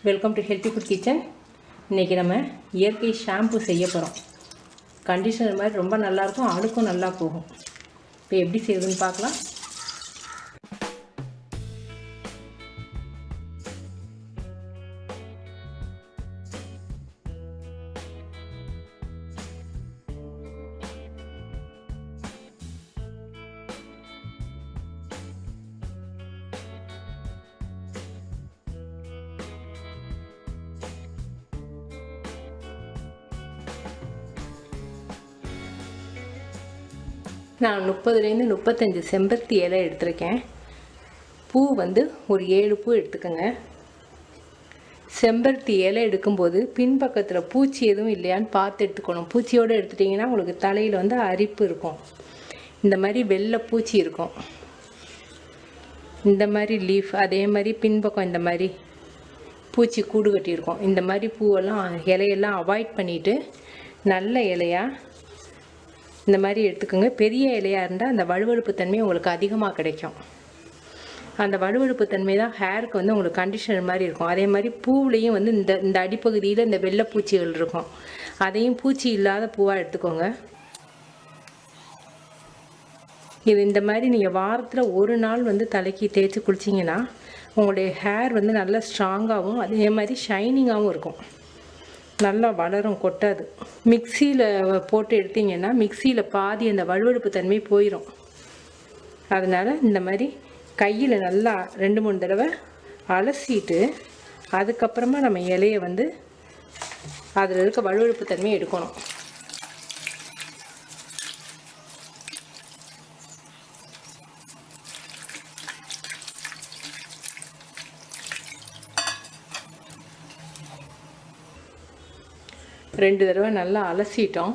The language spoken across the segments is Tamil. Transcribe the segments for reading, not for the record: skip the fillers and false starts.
Welcome to healthy food kitchen. இன்றைக்கி நம்ம இயற்கை ஷாம்பு செய்ய போகிறோம். கண்டிஷனர் மாதிரி ரொம்ப நல்லாயிருக்கும், அழுக்கும் நல்லா போகும். இப்போ எப்படி செய்யுதுன்னு பார்க்கலாம். நான் 30லேருந்து 35 செம்பருத்தி இலை எடுத்திருக்கேன். பூ வந்து ஒரு 7 பூ எடுத்துக்கோங்க. செம்பருத்தி இலை எடுக்கும்போது பின்பக்கத்தில் பூச்சி எதுவும் இல்லையான்னு பார்த்து எடுத்துக்கணும். பூச்சியோடு எடுத்துட்டிங்கன்னா உங்களுக்கு தலையில் வந்து அரிப்பு இருக்கும். இந்த மாதிரி வெள்ளை பூச்சி இருக்கும். இந்த மாதிரி லீஃப், அதே மாதிரி பின்பக்கம் இந்த மாதிரி பூச்சி கூடு கட்டியிருக்கும். இந்த மாதிரி பூவெல்லாம் இலையெல்லாம் அவாய்ட் பண்ணிவிட்டு நல்ல இலையாக இந்த மாதிரி எடுத்துக்கோங்க. பெரிய இலையாக இருந்தால் அந்த வழுவழுப்பு தன்மை உங்களுக்கு அதிகமாக கிடைக்கும். அந்த வழுவழுப்பு தன்மை தான் ஹேருக்கு வந்து உங்களுக்கு கண்டிஷனர் மாதிரி இருக்கும். அதே மாதிரி பூவுலேயும் வந்து இந்த அடிப்பகுதியில் இந்த வெள்ளைப்பூச்சிகள் இருக்கும். அதையும் பூச்சி இல்லாத பூவாக எடுத்துக்கோங்க. இது இந்த மாதிரி நீங்கள் வாரத்தில் ஒரு நாள் வந்து தலைக்கு தேய்ச்சி குளிச்சிங்கன்னா உங்களுடைய ஹேர் வந்து நல்லா ஸ்ட்ராங்காகவும் அதே மாதிரி ஷைனிங்காகவும் இருக்கும். நல்லா வளரும், கொட்டாது. மிக்சியில் போட்டு எடுத்திங்கன்னா மிக்சியில் பாதி அந்த வழுவழுப்பு தன்மை போயிடும். அதனால் இந்த மாதிரி கையில் நல்லா 2-3 தடவை அலசிட்டு அதுக்கப்புறமா நம்ம இலையை வந்து அதில் இருக்க வழுவழுப்பு தன்மையை எடுக்கணும். ரெண்டு தடவை நல்லா அலசிட்டோம்.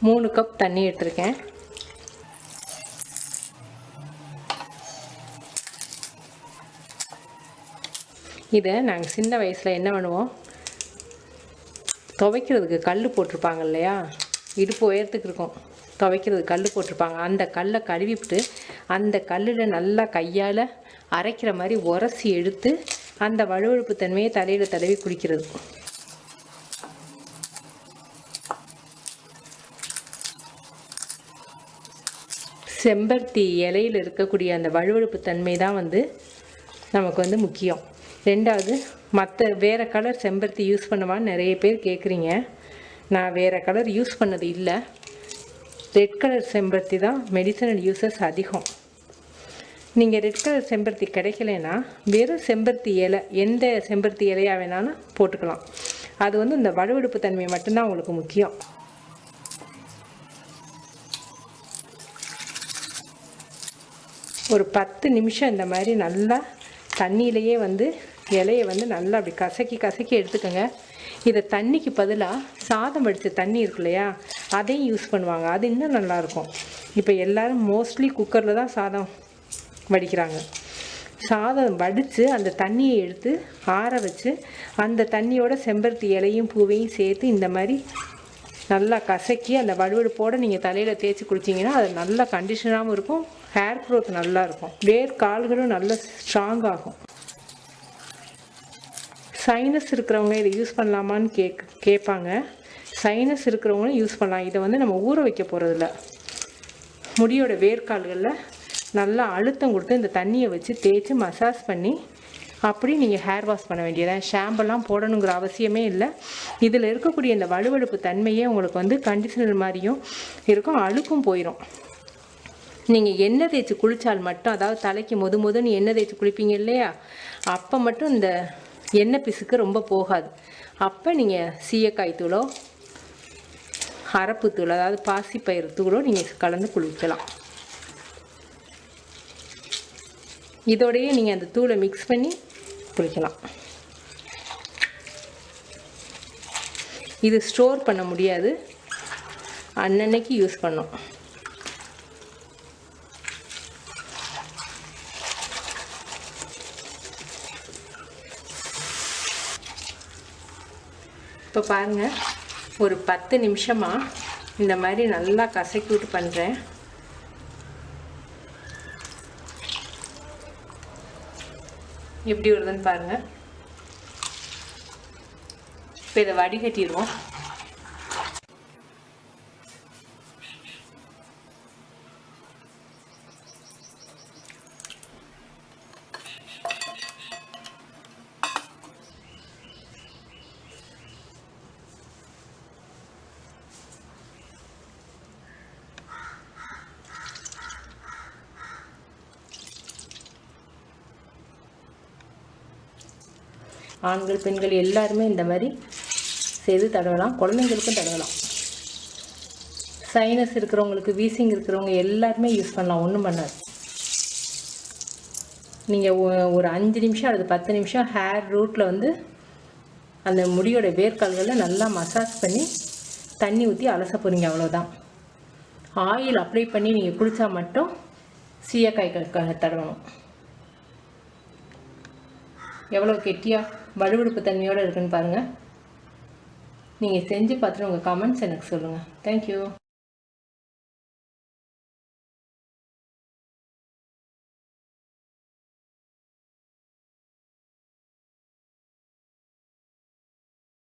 மூணு கப் தண்ணி எடுத்திருக்கேன். இதை நாங்கள் சின்ன வயசில் என்ன பண்ணுவோம், துவைக்கிறதுக்கு கல் போட்டிருப்பாங்க இல்லையா, இடுப்பு உயரத்துக்கு இருக்கும், துவைக்கிறதுக்கு கல் போட்டிருப்பாங்க. அந்த கல்லை கழுவிவிட்டு அந்த கல்லில் நல்லா கையால் அரைக்கிற மாதிரி உரசி எடுத்து அந்த வழுவழுப்பு தன்மையை தலையில் தடவி குடிக்கிறது. செம்பருத்தி இலையில் இருக்கக்கூடிய அந்த வழுவழுப்பு தன்மை தான் வந்து நமக்கு வந்து முக்கியம். ரெண்டாவது, மற்ற வேறு கலர் செம்பருத்தி யூஸ் பண்ணுவான்னு நிறைய பேர் கேட்குறீங்க. நான் வேறு கலர் யூஸ் பண்ணது இல்லை. ரெட் கலர் செம்பருத்தி தான் மெடிசனல் யூசஸ் அதிகம். நீங்கள் ரெட் கலர் செம்பருத்தி கிடைக்கலனா வெறும் செம்பருத்தி இலை, எந்த செம்பருத்தி இலையாக வேணாலும் போட்டுக்கலாம். அது வந்து இந்த வழுவழுப்பு தன்மை மட்டும்தான் உங்களுக்கு முக்கியம். ஒரு 10 நிமிஷம் இந்த மாதிரி நல்லா தண்ணியிலையே வந்து இலையை வந்து நல்லா அப்படி கசக்கி எடுத்துக்கோங்க. இதை தண்ணிக்கு பதிலாக சாதம் வடித்த தண்ணி இருக்கு இல்லையா, அதையும் யூஸ் பண்ணுவாங்க. அது இன்னும் நல்லாயிருக்கும். இப்போ எல்லோரும் மோஸ்ட்லி குக்கரில் தான் சாதம் வடிக்கிறாங்க. சாதம் வடித்து அந்த தண்ணியை எடுத்து ஆற வச்சு அந்த தண்ணியோட செம்பருத்தி இலையும் பூவையும் சேர்த்து இந்த மாதிரி நல்லா கசக்கி அந்த வழுவழுப்போடு நீங்கள் தலையில் தேய்ச்சி குளிச்சிங்கன்னா அது நல்ல கண்டிஷனாகவும் இருக்கும். ஹேர் க்ரோத் நல்லாயிருக்கும். வேர் கால்களும் நல்ல ஸ்ட்ராங் ஆகும். சைனஸ் இருக்கிறவங்க இதை யூஸ் பண்ணலாமான்னு கேட்பாங்க. சைனஸ் இருக்கிறவங்களும் யூஸ் பண்ணலாம். இதை வந்து நம்ம ஊற வைக்க போகிறதில்ல. முடியோட வேர்க்கால்களில் நல்லா அழுத்தம் கொடுத்து இந்த தண்ணியை வச்சு தேய்ச்சி மசாஜ் பண்ணி அப்படி நீங்கள் ஹேர் வாஷ் பண்ண வேண்டியதான். ஷாம்பெல்லாம் போடணுங்கிற அவசியமே இல்லை. இதில் இருக்கக்கூடிய இந்த வழுவழுப்பு தன்மையே உங்களுக்கு வந்து கண்டிஷனர் மாதிரியும் இருக்கும், அழுக்கும் போயிடும். நீங்கள் எண்ணெய் தேய்ச்சி குளித்தால் மட்டும், அதாவது தலைக்கு மொதுன்னு எண்ணெய் தேய்ச்சி குளிப்பீங்க இல்லையா, அப்போ மட்டும் இந்த எண்ணெய் பிசுக்கு ரொம்ப போகாது. அப்போ நீங்கள் சீயக்காய் தூளோ அரப்பு தூள், அதாவது பாசிப்பயிறு தூளோ நீங்கள் கலந்து குளிக்கலாம். இதோடையே நீங்கள் அந்த தூளை மிக்ஸ் பண்ணி குளிக்கலாம். இது ஸ்டோர் பண்ண முடியாது, அன்னன்னைக்கு யூஸ் பண்ணோம். இப்போ பாருங்கள், ஒரு 10 நிமிஷமாக இந்த மாதிரி நல்லா கசக்கி விட்டு பண்ணுறேன். எப்படி வருதுன்னு பாருங்கள். இப்போ இதை வடிகட்டிடுவோம். ஆண்கள் பெண்கள் எல்லாருமே இந்த மாதிரி செய்து தடவலாம். குழந்தைங்களுக்கும் தடவலாம். சைனஸ் இருக்கிறவங்களுக்கு, வீசிங் இருக்கிறவங்க எல்லாருமே யூஸ் பண்ணலாம். ஒன்றும் பண்ணாது. நீங்கள் ஒரு 5 நிமிஷம் அல்லது 10 நிமிஷம் ஹேர் ரூட்டில் வந்து அந்த முடியோட வேர்க்கால்களில் நல்லா மசாஜ் பண்ணி தண்ணி ஊற்றி அலச போகிறீங்க. அவ்வளோதான். ஆயில் அப்ளை பண்ணி நீங்கள் குளித்தா மட்டும் சீயக்காய் தடவணும். எவ்வளோ கெட்டியாக வழுவழுப்பு தன்மையோடு இருக்குன்னு பாருங்கள். நீங்கள் செஞ்சு பார்த்துட்டு உங்கள் கமெண்ட்ஸ் எனக்கு சொல்லுங்கள். தேங்க்யூ.